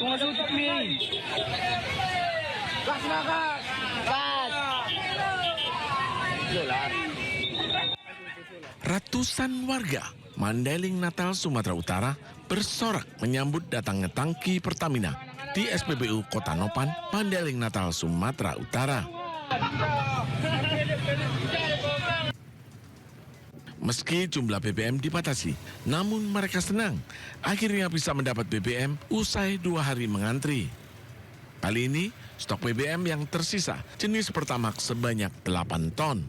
Tunggu dulu tepi. Gas lah gas. Gas. Ratusan warga Mandailing Natal, Sumatera Utara bersorak menyambut datangnya tangki Pertamina di SPBU Kota Nopan, Mandailing Natal, Sumatera Utara. Meski jumlah BBM dibatasi, namun mereka senang akhirnya bisa mendapat BBM usai 2 hari mengantri. Kali ini, stok BBM yang tersisa jenis Pertamax sebanyak 8 ton.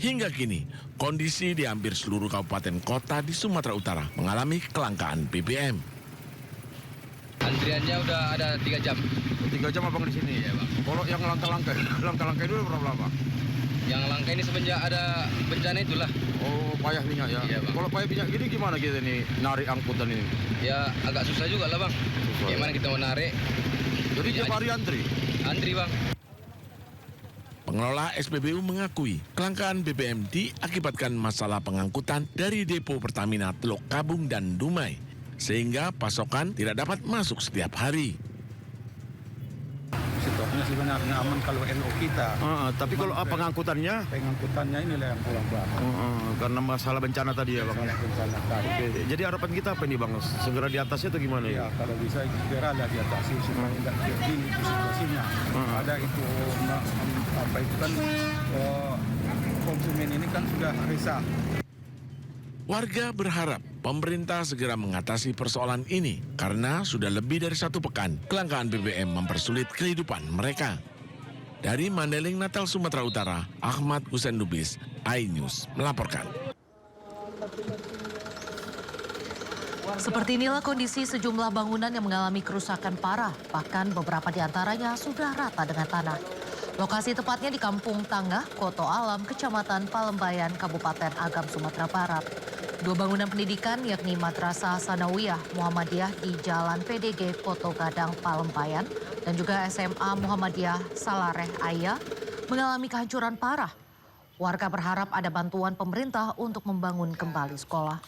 Hingga kini, kondisi di hampir seluruh kabupaten kota di Sumatera Utara mengalami kelangkaan BBM. Antriannya udah ada 3 jam. 3 jam abang di sini? Iya bang. Kalau yang langka dulu berapa lama? Yang langka ini semenjak ada bencana itulah. Oh, payah minyak ya? Iya bang. Kalau payah minyak gini gimana kita nih narik angkutan ini? Ya agak susah juga lah bang. Susah, Gimana kita mau narik? Jadi tiap hari antri? Antri bang. Pengelola SPBU mengakui kelangkaan BBM diakibatkan masalah pengangkutan dari depo Pertamina Teluk Kabung dan Dumai, sehingga pasokan tidak dapat masuk setiap hari. Situasinya sebenarnya aman kalau NO kita. Tapi kalau pengangkutannya? Pengangkutannya inilah yang kurang banget. Karena masalah bencana tadi ya bang? Masalah bencana tadi. Oke, jadi harapan kita apa nih bang? Segera di atasnya atau gimana Ya, ya? kalau bisa segera lah diatasi supaya tidak begini situasinya. Ada itu apa itu kan konsumen ini kan sudah resah. Warga berharap pemerintah segera mengatasi persoalan ini karena sudah lebih dari 1 pekan kelangkaan BBM mempersulit kehidupan mereka. Dari Mandailing Natal, Sumatera Utara, Ahmad Hussein Lubis, iNews melaporkan. Seperti inilah kondisi sejumlah bangunan yang mengalami kerusakan parah, bahkan beberapa di antaranya sudah rata dengan tanah. Lokasi tepatnya di Kampung Tangah, Koto Alam, Kecamatan Palembayan, Kabupaten Agam, Sumatera Barat. 2 bangunan pendidikan yakni Madrasah Sanawiyah Muhammadiyah di Jalan PDG Koto Gadang, Palembayan, dan juga SMA Muhammadiyah Salareh Aya mengalami kehancuran parah. Warga berharap ada bantuan pemerintah untuk membangun kembali sekolah.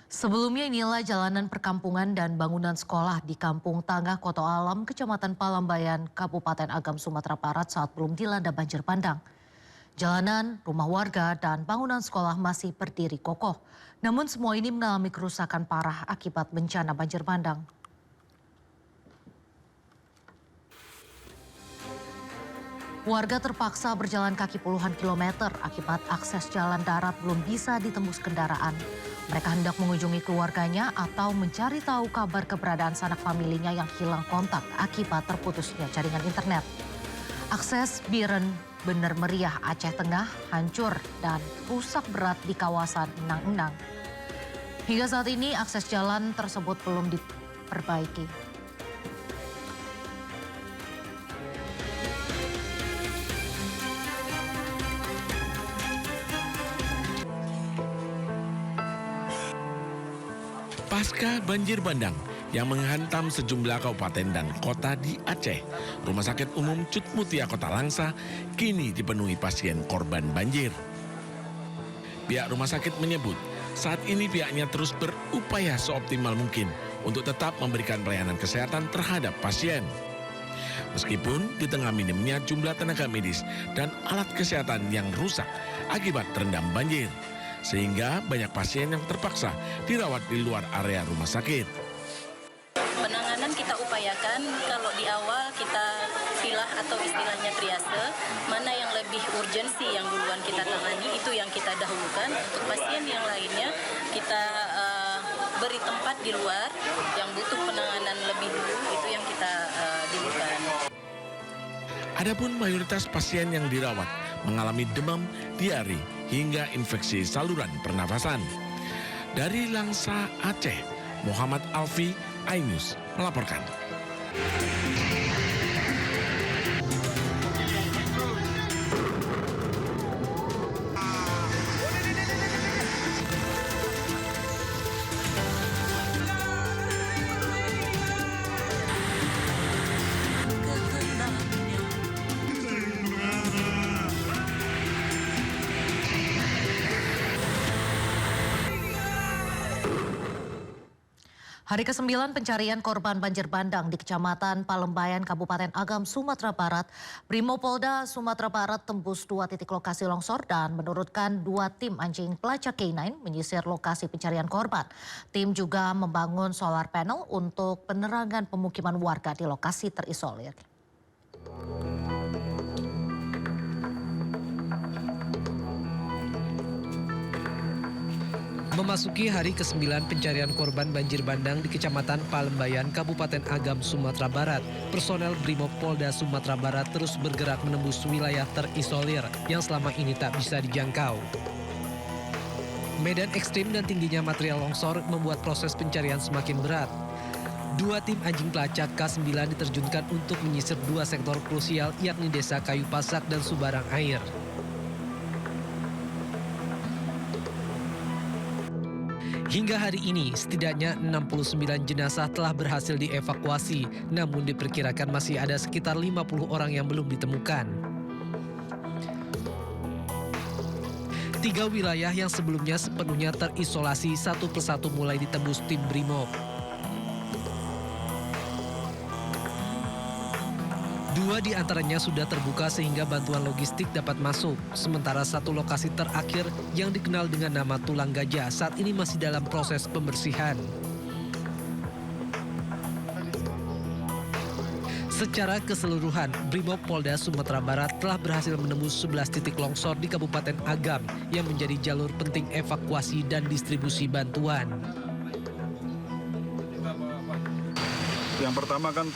Sebelumnya inilah jalanan perkampungan dan bangunan sekolah di Kampung Tangah, Koto Alam, Kecamatan Palembayan, Kabupaten Agam, Sumatera Barat saat belum dilanda banjir bandang. Jalanan, rumah warga, dan bangunan sekolah masih berdiri kokoh. Namun semua ini mengalami kerusakan parah akibat bencana banjir bandang. Warga terpaksa berjalan kaki puluhan kilometer akibat akses jalan darat belum bisa ditembus kendaraan. Mereka hendak mengunjungi keluarganya atau mencari tahu kabar keberadaan sanak familinya yang hilang kontak akibat terputusnya jaringan internet. Akses Biren Bener Meriah Aceh Tengah hancur dan rusak berat di kawasan Enang-Enang. Hingga saat ini akses jalan tersebut belum diperbaiki. Pasca banjir bandang yang menghantam sejumlah kabupaten dan kota di Aceh, Rumah Sakit Umum Cut Mutia Kota Langsa kini dipenuhi pasien korban banjir. Pihak rumah sakit menyebut saat ini pihaknya terus berupaya seoptimal mungkin untuk tetap memberikan pelayanan kesehatan terhadap pasien. Meskipun di tengah minimnya jumlah tenaga medis dan alat kesehatan yang rusak akibat terendam banjir, sehingga banyak pasien yang terpaksa dirawat di luar area rumah sakit. Penanganan kita upayakan, kalau di awal kita pilah atau istilahnya triase, mana yang lebih urgensi yang duluan kita tangani, itu yang kita dahulukan. Untuk pasien yang lainnya kita beri tempat di luar, yang butuh penanganan lebih dulu, itu yang kita dulukan. Adapun mayoritas pasien yang dirawat mengalami demam, diare, hingga infeksi saluran pernafasan. Dari Langsa, Aceh, Muhammad Alfi, iNews melaporkan. Hari ke-9 pencarian korban banjir bandang di Kecamatan Palembayan, Kabupaten Agam, Sumatera Barat. Brimopolda Sumatera Barat tembus 2 titik lokasi longsor dan menurunkan 2 tim anjing pelacak K9 menyisir lokasi pencarian korban. Tim juga membangun solar panel untuk penerangan pemukiman warga di lokasi terisolir. Memasuki hari ke-9 pencarian korban banjir bandang di Kecamatan Palembayan, Kabupaten Agam, Sumatera Barat, personel Brimopolda Sumatera Barat terus bergerak menembus wilayah terisolir yang selama ini tak bisa dijangkau. Medan ekstrim dan tingginya material longsor membuat proses pencarian semakin berat. 2 tim anjing pelacak K9 diterjunkan untuk menyisir 2 sektor krusial yakni Desa Kayu Pasak dan Subarang Air. Hingga hari ini, setidaknya 69 jenazah telah berhasil dievakuasi, namun diperkirakan masih ada sekitar 50 orang yang belum ditemukan. 3 wilayah yang sebelumnya sepenuhnya terisolasi satu persatu mulai ditembus tim Brimob. 2 di antaranya sudah terbuka sehingga bantuan logistik dapat masuk. Sementara 1 lokasi terakhir yang dikenal dengan nama Tulang Gajah saat ini masih dalam proses pembersihan. Secara keseluruhan, Brimopolda Sumatera Barat telah berhasil menembus 11 titik longsor di Kabupaten Agam yang menjadi jalur penting evakuasi dan distribusi bantuan. Yang pertama kan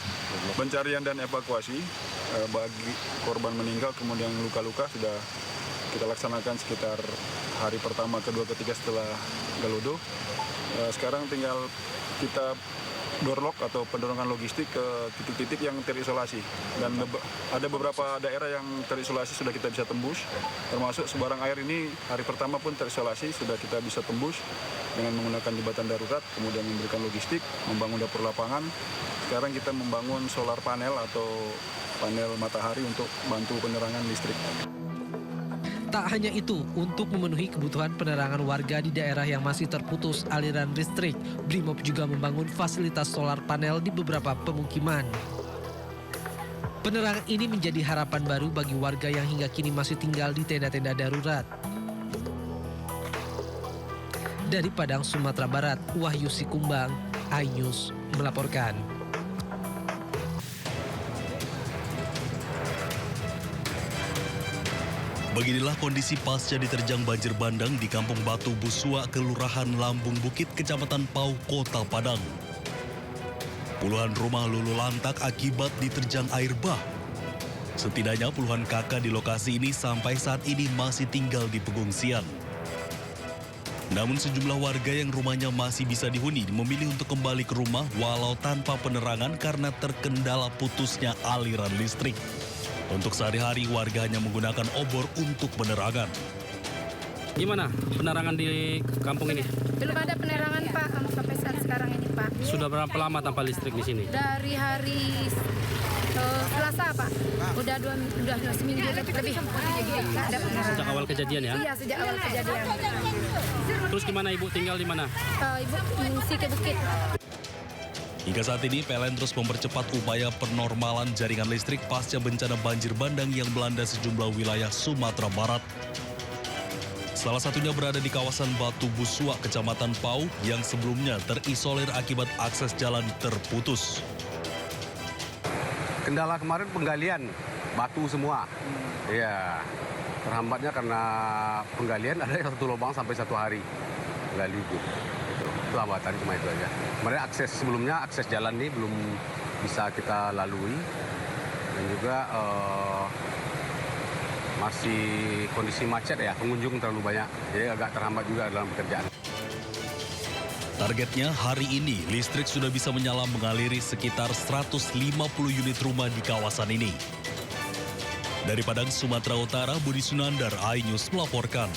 pencarian dan evakuasi bagi korban meninggal kemudian luka-luka sudah kita laksanakan sekitar hari pertama, kedua, ketiga setelah Galudo. Sekarang tinggal kita doorlock atau pendorongan logistik ke titik-titik yang terisolasi. Dan ada beberapa daerah yang terisolasi sudah kita bisa tembus, termasuk Subarang Air ini hari pertama pun terisolasi sudah kita bisa tembus dengan menggunakan jembatan darurat, kemudian memberikan logistik, membangun dapur lapangan. Sekarang kita membangun solar panel atau panel matahari untuk bantu penerangan listrik. Tak hanya itu, untuk memenuhi kebutuhan penerangan warga di daerah yang masih terputus aliran listrik, Brimob juga membangun fasilitas solar panel di beberapa pemukiman. Penerangan ini menjadi harapan baru bagi warga yang hingga kini masih tinggal di tenda-tenda darurat. Dari Padang, Sumatera Barat, Wahyu Sikumbang, iNews melaporkan. Beginilah kondisi pasca diterjang banjir bandang di Kampung Batu Busua, Kelurahan Lambung Bukit, Kecamatan Pau, Kota Padang. Puluhan rumah luluh lantak akibat diterjang air bah. Setidaknya puluhan kakak di lokasi ini sampai saat ini masih tinggal di pengungsian. Namun sejumlah warga yang rumahnya masih bisa dihuni memilih untuk kembali ke rumah walau tanpa penerangan karena terkendala putusnya aliran listrik. Untuk sehari-hari warga hanya menggunakan obor untuk penerangan. Gimana penerangan di kampung ini? Belum ada penerangan Pak sampai saat sekarang ini Pak. Sudah berapa lama tanpa listrik di sini? Dari hari Selasa Pak. Udah seminggu lebih nggak ada penerangan. Sejak awal kejadian ya? Iya sejak awal kejadian. Terus gimana Ibu tinggal di mana? Ibu mengungsi ke bukit. Hingga saat ini PLN terus mempercepat upaya penormalan jaringan listrik pasca bencana banjir bandang yang melanda sejumlah wilayah Sumatera Barat. Salah satunya berada di kawasan Batu Busua, Kecamatan Pau yang sebelumnya terisolir akibat akses jalan terputus. Kendala kemarin penggalian batu semua. Iya, terhambatnya karena penggalian ada yang 1 lubang sampai 1 hari gali itu. Itu hambatan cuma itu aja. Kemarin sebelumnya akses jalan ini belum bisa kita lalui dan juga masih kondisi macet ya, pengunjung terlalu banyak, jadi agak terhambat juga dalam pekerjaan. Targetnya hari ini listrik sudah bisa menyala mengaliri sekitar 150 unit rumah di kawasan ini. Dari Padang, Sumatera Utara, Budi Sunandar, iNews melaporkan.